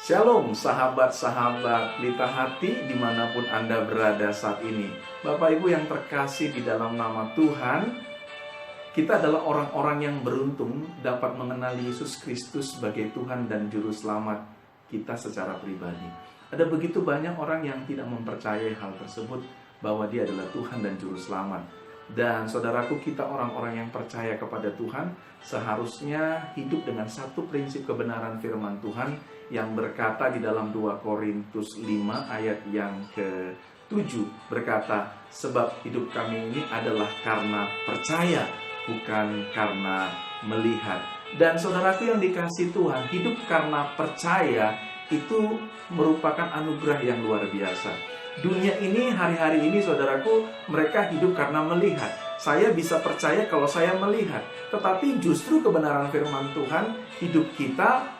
Shalom sahabat-sahabat Pelita Hati dimanapun Anda berada saat ini. Bapak Ibu yang terkasih di dalam nama Tuhan, kita adalah orang-orang yang beruntung dapat mengenal Yesus Kristus sebagai Tuhan dan Juru Selamat kita secara pribadi. Ada begitu banyak orang yang tidak mempercayai hal tersebut, bahwa Dia adalah Tuhan dan Juru Selamat. Dan saudaraku, kita orang-orang yang percaya kepada Tuhan seharusnya hidup dengan satu prinsip kebenaran firman Tuhan yang berkata di dalam 2 Korintus 5 ayat yang ke-7 berkata, sebab hidup kami ini adalah karena percaya, bukan karena melihat. Dan saudaraku yang dikasihi Tuhan, hidup karena percaya itu merupakan anugerah yang luar biasa. Dunia ini, hari-hari ini saudaraku, mereka hidup karena melihat. Saya bisa percaya kalau saya melihat. Tetapi justru kebenaran firman Tuhan, hidup kita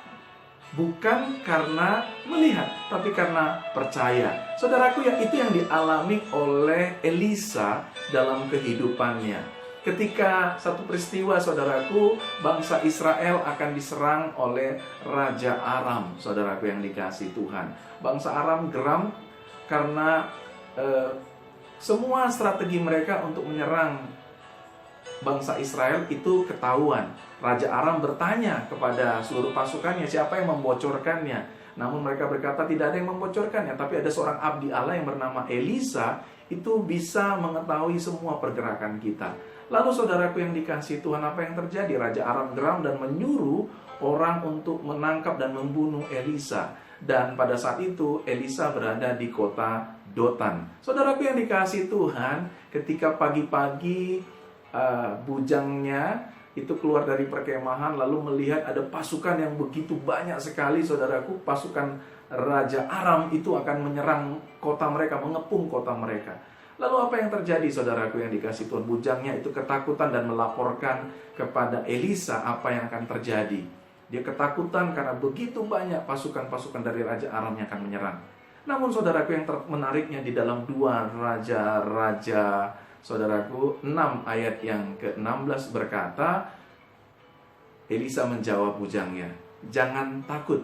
bukan karena melihat, tapi karena percaya. Saudaraku, itu yang dialami oleh Elisa dalam kehidupannya. Ketika satu peristiwa, saudaraku, bangsa Israel akan diserang oleh Raja Aram. Saudaraku yang dikasihi Tuhan, bangsa Aram geram karena semua strategi mereka untuk menyerang bangsa Israel itu ketahuan. Raja Aram bertanya kepada seluruh pasukannya, siapa yang membocorkannya? Namun mereka berkata, tidak ada yang membocorkannya, tapi ada seorang abdi Allah yang bernama Elisa, itu bisa mengetahui semua pergerakan kita. Lalu saudaraku yang dikasihi Tuhan, apa yang terjadi? Raja Aram geram dan menyuruh orang untuk menangkap dan membunuh Elisa. Dan pada saat itu Elisa berada di kota Dotan. Saudaraku yang dikasihi Tuhan, ketika pagi-pagi bujangnya itu keluar dari perkemahan lalu melihat ada pasukan yang begitu banyak sekali, saudaraku, pasukan Raja Aram itu akan menyerang kota mereka, mengepung kota mereka. Lalu apa yang terjadi, saudaraku yang dikasihi Tuhan? Bujangnya itu ketakutan dan melaporkan kepada Elisa apa yang akan terjadi. Dia ketakutan karena begitu banyak pasukan-pasukan dari Raja Aram yang akan menyerang. Namun saudaraku yang menariknya di dalam 2 Raja-Raja, saudaraku, 6 ayat yang ke-16 berkata, Elisa menjawab bujangnya, jangan takut,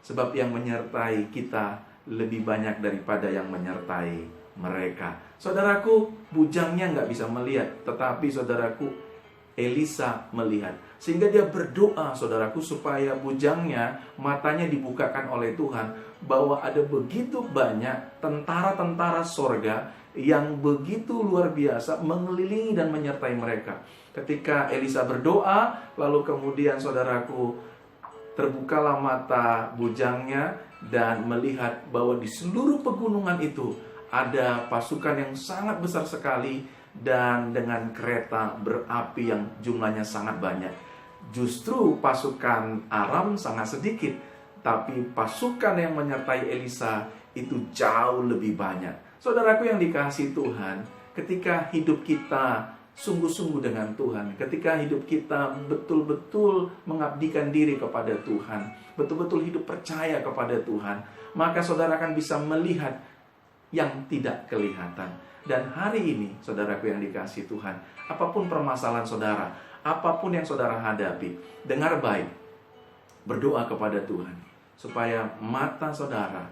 sebab yang menyertai kita lebih banyak daripada yang menyertai mereka. Saudaraku, bujangnya nggak bisa melihat, tetapi saudaraku, Elisa melihat. Sehingga dia berdoa, saudaraku, supaya bujangnya matanya dibukakan oleh Tuhan, bahwa ada begitu banyak tentara-tentara sorga yang begitu luar biasa mengelilingi dan menyertai mereka. Ketika Elisa berdoa, lalu kemudian saudaraku, terbukalah mata bujangnya dan melihat bahwa di seluruh pegunungan itu ada pasukan yang sangat besar sekali dan dengan kereta berapi yang jumlahnya sangat banyak. Justru pasukan Aram sangat sedikit, tapi pasukan yang menyertai Elisa itu jauh lebih banyak. Saudaraku yang dikasihi Tuhan, ketika hidup kita sungguh-sungguh dengan Tuhan, ketika hidup kita betul-betul mengabdikan diri kepada Tuhan, betul-betul hidup percaya kepada Tuhan, maka saudara akan bisa melihat yang tidak kelihatan. Dan hari ini, saudaraku yang dikasihi Tuhan, apapun permasalahan saudara, apapun yang saudara hadapi, dengar baik, berdoa kepada Tuhan, supaya mata saudara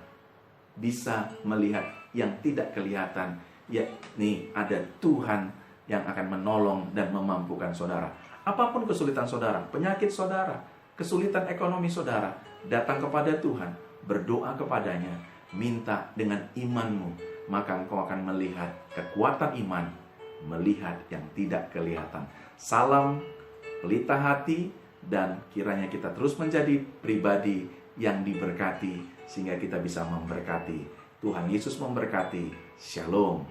bisa melihat yang tidak kelihatan, yakni ada Tuhan yang akan menolong dan memampukan saudara. Apapun kesulitan saudara, penyakit saudara, kesulitan ekonomi saudara, datang kepada Tuhan, berdoa kepadanya, minta dengan imanmu, maka engkau akan melihat kekuatan iman, melihat yang tidak kelihatan. Salam Pelita Hati, dan kiranya kita terus menjadi pribadi yang diberkati, sehingga kita bisa memberkati. Tuhan Yesus memberkati. Shalom.